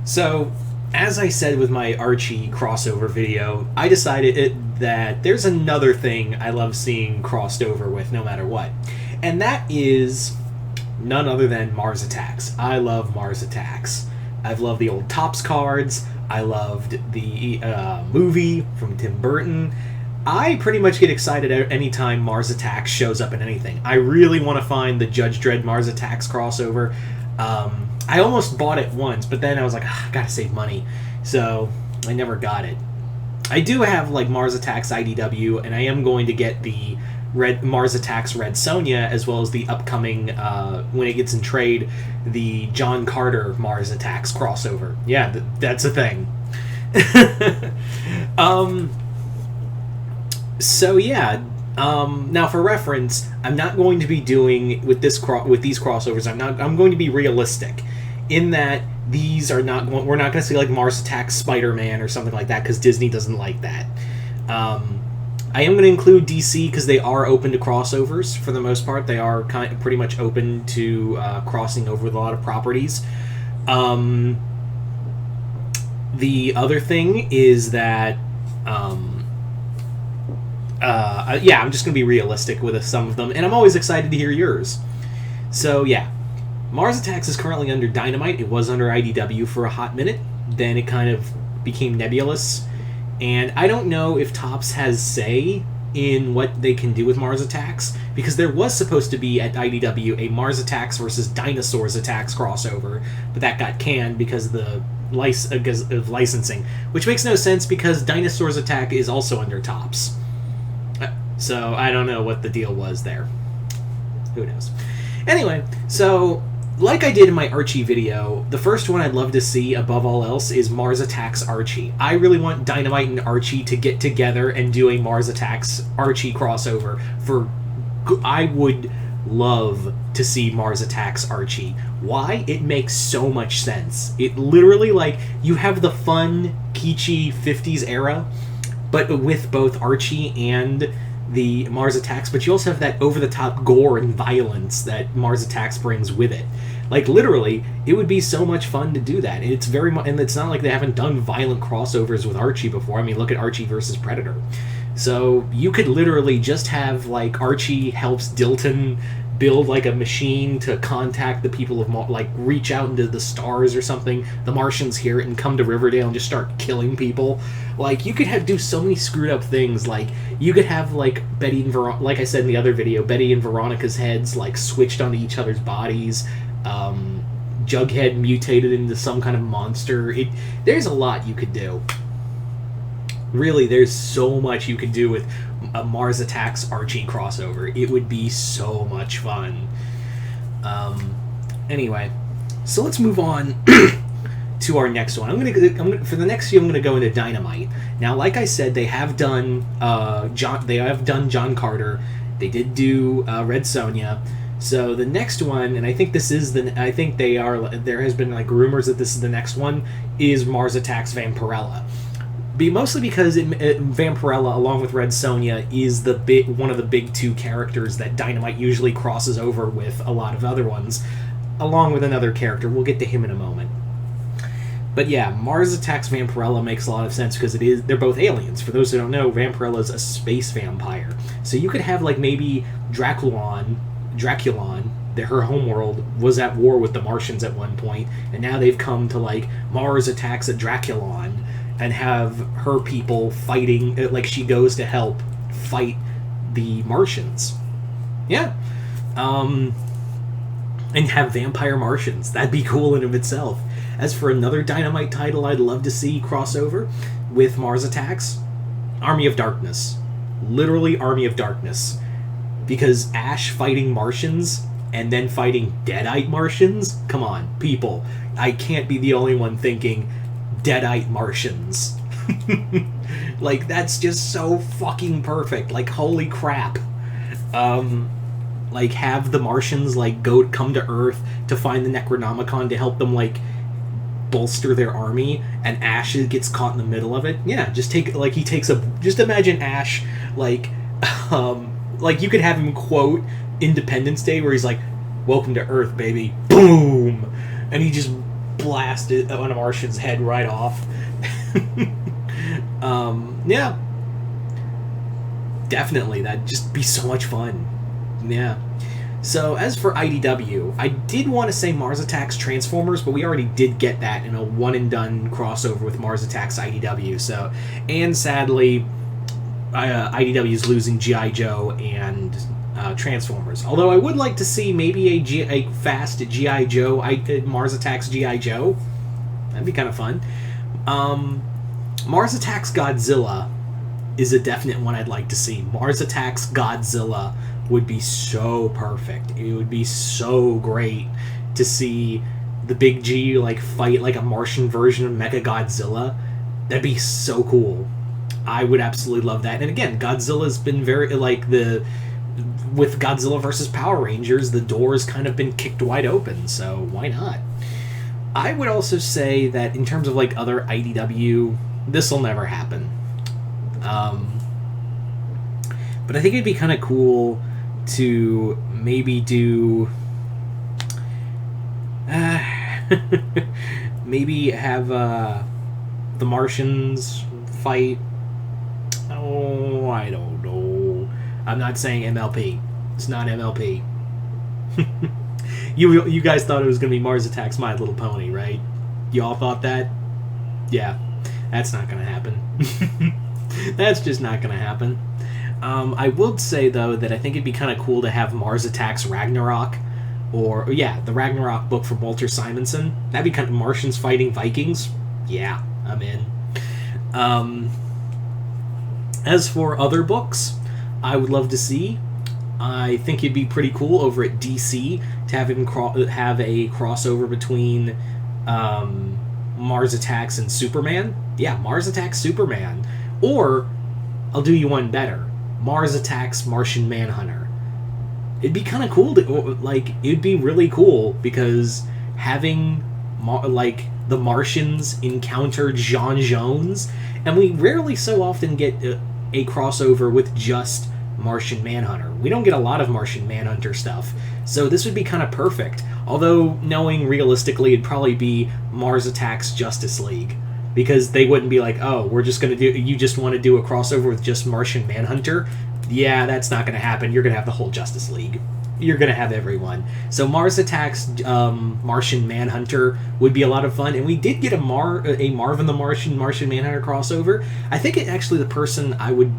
So, as I said with my Archie crossover video, I decided that there's another thing I love seeing crossed over with no matter what. And that is none other than Mars Attacks. I love Mars Attacks. I've loved the old Topps cards. I loved the movie from Tim Burton. I pretty much get excited anytime Mars Attacks shows up in anything. I really want to find the Judge Dredd Mars Attacks crossover. I almost bought it once, but then I was like, I gotta save money. So I never got it. I do have like Mars Attacks IDW, and I am going to get the Mars Attacks Red Sonja, as well as the upcoming, when it gets in trade, the John Carter Mars Attacks crossover. Yeah, that's a thing. So yeah, now for reference, I'm not going to be doing with these crossovers. I'm going to be realistic, in that these are not. We're not going to see like Mars Attacks Spider-Man or something like that, because Disney doesn't like that. I am going to include DC because they are open to crossovers for the most part. They are pretty much open to crossing over with a lot of properties. The other thing is that, yeah, I'm just going to be realistic with some of them, and I'm always excited to hear yours. So yeah, Mars Attacks is currently under Dynamite. It was under IDW for a hot minute. Then it kind of became nebulous. And I don't know if Topps has say in what they can do with Mars Attacks, because there was supposed to be at IDW a Mars Attacks versus Dinosaurs Attacks crossover, but that got canned because of the licensing, which makes no sense because Dinosaurs Attack is also under Topps. So I don't know what the deal was there. Who knows? Anyway, so like I did in my Archie video, the first one I'd love to see above all else is Mars Attacks Archie. I really want Dynamite and Archie to get together and do a Mars Attacks Archie crossover. I would love to see Mars Attacks Archie. Why? It makes so much sense. It literally, like, you have the fun, kitschy 50s era, but with both Archie and the Mars Attacks, but you also have that over-the-top gore and violence that Mars Attacks brings with it. Like, literally, it would be so much fun to do that. And it's very much, and it's not like they haven't done violent crossovers with Archie before. I mean, look at Archie versus Predator. So you could literally just have, like, Archie helps Dilton build, like, a machine to contact the people of like, reach out into the stars or something. The Martians hear it and come to Riverdale and just start killing people. Like, you could do so many screwed up things. Like, you could have, like, Betty and like I said in the other video, Betty and Veronica's heads, like, switched onto each other's bodies. Jughead mutated into some kind of monster. There's a lot you could do. Really, there's so much you could do with a Mars Attacks Archie crossover. It would be so much fun. Anyway, so let's move on to our next one. I'm gonna for the next few, I'm gonna go into Dynamite. Now, like I said, they have done John Carter. They did do Red Sonja. So the next one, and I think this is I think there has been like rumors that this is the next one, is Mars Attacks Vampirella. Mostly because Vampirella, along with Red Sonja, is one of the big two characters that Dynamite usually crosses over with a lot of other ones, along with another character. We'll get to him in a moment. But yeah, Mars Attacks Vampirella makes a lot of sense because they're both aliens. For those who don't know, Vampirella is a space vampire. So you could have like maybe Draculon, her homeworld was at war with the Martians at one point, and now they've come to like Mars Attacks at Draculon and have her people fighting, like she goes to help fight the Martians. Yeah. And have vampire Martians. That'd be cool in of itself. As for another Dynamite title I'd love to see crossover with Mars Attacks, Army of Darkness. Literally Army of Darkness. Because Ash fighting Martians and then fighting Deadite Martians? Come on, people. I can't be the only one thinking Deadite Martians. Like, that's just so fucking perfect. Like, holy crap. Like, have the Martians, like, come to Earth to find the Necronomicon to help them, like, bolster their army, and Ash gets caught in the middle of it. Yeah, just imagine Ash, like, like, you could have him quote Independence Day, where he's like, "Welcome to Earth, baby." Boom! And he just blast one of Martian's head right off. Yeah. Definitely, that'd just be so much fun. Yeah. So, as for IDW, I did want to say Mars Attacks Transformers, but we already did get that in a one-and-done crossover with Mars Attacks IDW, so... And, sadly, IDW's losing G.I. Joe and Transformers. Although I would like to see maybe a fast G.I. Joe, Mars Attacks G.I. Joe. That'd be kind of fun. Mars Attacks Godzilla is a definite one I'd like to see. Mars Attacks Godzilla would be so perfect. It would be so great to see the big G fight like a Martian version of Mechagodzilla. That'd be so cool. I would absolutely love that. And again, Godzilla's been very with Godzilla versus Power Rangers, the door's kind of been kicked wide open, so why not? I would also say that in terms of other IDW, this will never happen. But I think it'd be kind of cool to maybe do maybe have the Martians fight. Oh, I don't know. I'm not saying MLP. It's not MLP. You guys thought it was going to be Mars Attacks My Little Pony, right? You all thought that? Yeah. That's not going to happen. That's just not going to happen. I would say, though, that I think it'd be kind of cool to have Mars Attacks Ragnarok, or, the Ragnarok book from Walter Simonson. That'd be kind of Martians fighting Vikings. Yeah, I'm in. As for other books, I would love to see. I think it'd be pretty cool over at DC to have him have a crossover between Mars Attacks and Superman. Yeah, Mars Attacks Superman. Or, I'll do you one better. Mars Attacks Martian Manhunter. It'd be kind of cool to, it'd be really cool because having, the Martians encountered J'onn J'onzz, and we rarely so often get a crossover with just Martian Manhunter. We don't get a lot of Martian Manhunter stuff, so this would be kind of perfect. Although, knowing realistically, it'd probably be Mars Attacks Justice League. Because they wouldn't be like, oh, we're just going to do... You just want to do a crossover with just Martian Manhunter? Yeah, that's not going to happen. You're going to have the whole Justice League. You're going to have everyone. So Mars Attacks Martian Manhunter would be a lot of fun. And we did get a Marvin the Martian Manhunter crossover. I think actually the person I would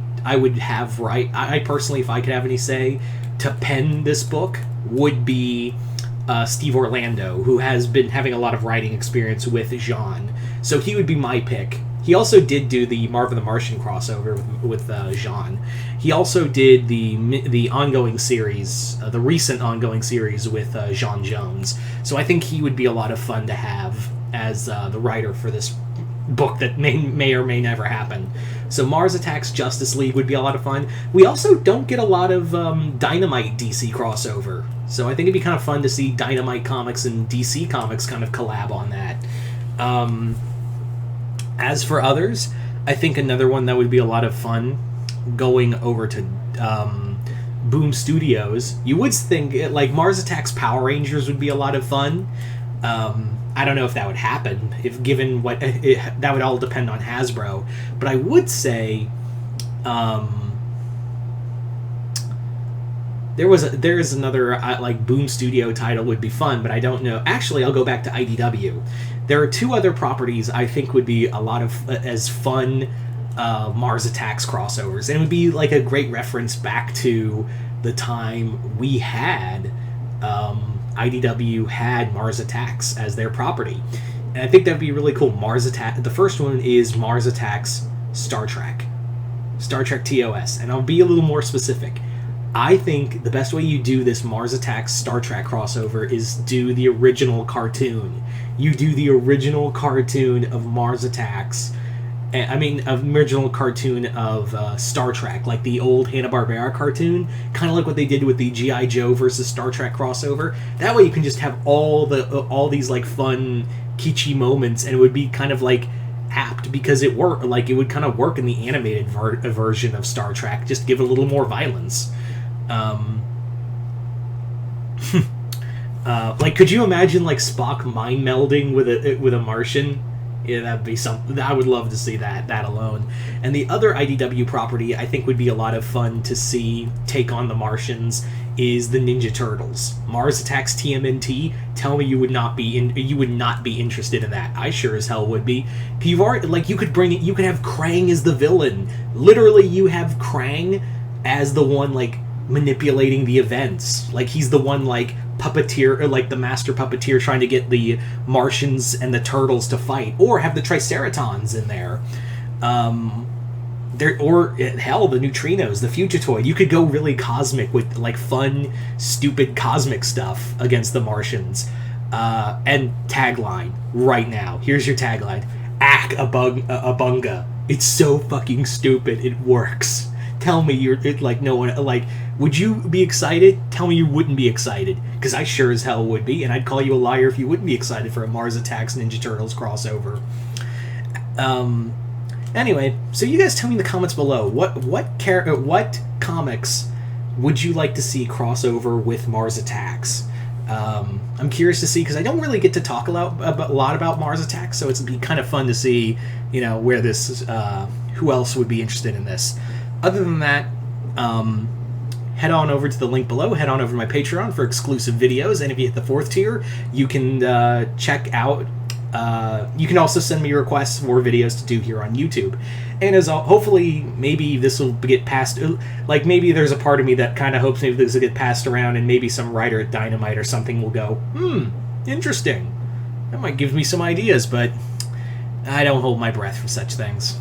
have I personally, if I could have any say, to pen this book would be Steve Orlando, who has been having a lot of writing experience with J'onn. So he would be my pick. He also did do the Marvin the Martian crossover with J'onn. He also did the ongoing series, the recent ongoing series with J'onn J'onzz. So I think he would be a lot of fun to have as the writer for this book that may or may never happen. So Mars Attacks Justice League would be a lot of fun. We also don't get a lot of Dynamite DC crossover. So I think it'd be kind of fun to see Dynamite Comics and DC Comics kind of collab on that. As for others, I think another one that would be a lot of fun going over to Boom Studios. You would think Mars Attacks Power Rangers would be a lot of fun. I don't know if that would happen, that would all depend on Hasbro. But I would say there is another Boom Studio title would be fun, but I don't know. Actually, I'll go back to IDW. There are two other properties I think would be a lot of as fun Mars Attacks crossovers, and it would be a great reference back to the time we had IDW had Mars Attacks as their property, and I think that'd be really cool. Mars Attack. The first one is Mars Attacks Star Trek TOS, and I'll be a little more specific. I think the best way you do this Mars Attacks Star Trek crossover is do the original cartoon. You do the original cartoon of Mars Attacks. Original cartoon of Star Trek, like the old Hanna-Barbera cartoon, kind of like what they did with the G.I. Joe versus Star Trek crossover. That way you can just have all these fun, kitschy moments, and it would be kind of apt because it would kind of work in the animated version of Star Trek. Just give it a little more violence. Like, could you imagine like Spock mind melding with a Martian? Yeah, that'd be something. I would love to see that alone. And the other IDW property I think would be a lot of fun to see take on the Martians is the Ninja Turtles. Mars Attacks TMNT. Tell me you would not be interested in that. I sure as hell would be. You've already, like, you could have Krang as the villain. Literally, you have Krang as the one like manipulating the events. Like, he's the one like puppeteer, or like the master puppeteer trying to get the Martians and the Turtles to fight, or have the Triceratons in there. Or hell, the Neutrinos, the Fugitoid. You could go really cosmic with like fun, stupid cosmic stuff against the Martians. And tagline right now. Here's your tagline: "Ack a bunga." It's so fucking stupid. It works. Tell me no one like. Would you be excited? Tell me you wouldn't be excited, because I sure as hell would be, and I'd call you a liar if you wouldn't be excited for a Mars Attacks Ninja Turtles crossover. Anyway, so you guys tell me in the comments below, what comics would you like to see crossover with Mars Attacks? I'm curious to see, because I don't really get to talk a lot about Mars Attacks, so it'd be kind of fun to see, where this, who else would be interested in this. Other than that, head on over to the link below, head on over to my Patreon for exclusive videos, and if you hit the 4th tier, you can check out, you can also send me requests for videos to do here on YouTube. And hopefully, maybe this will get passed, like, maybe there's a part of me that kind of hopes maybe this will get passed around, and maybe some writer at Dynamite or something will go, interesting. That might give me some ideas, but I don't hold my breath for such things.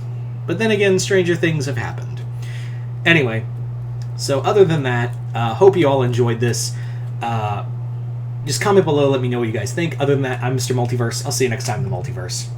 But then again, stranger things have happened. Anyway, so other than that, hope you all enjoyed this. Just comment below, let me know what you guys think. Other than that, I'm Mr. Multiverse. I'll see you next time in the Multiverse.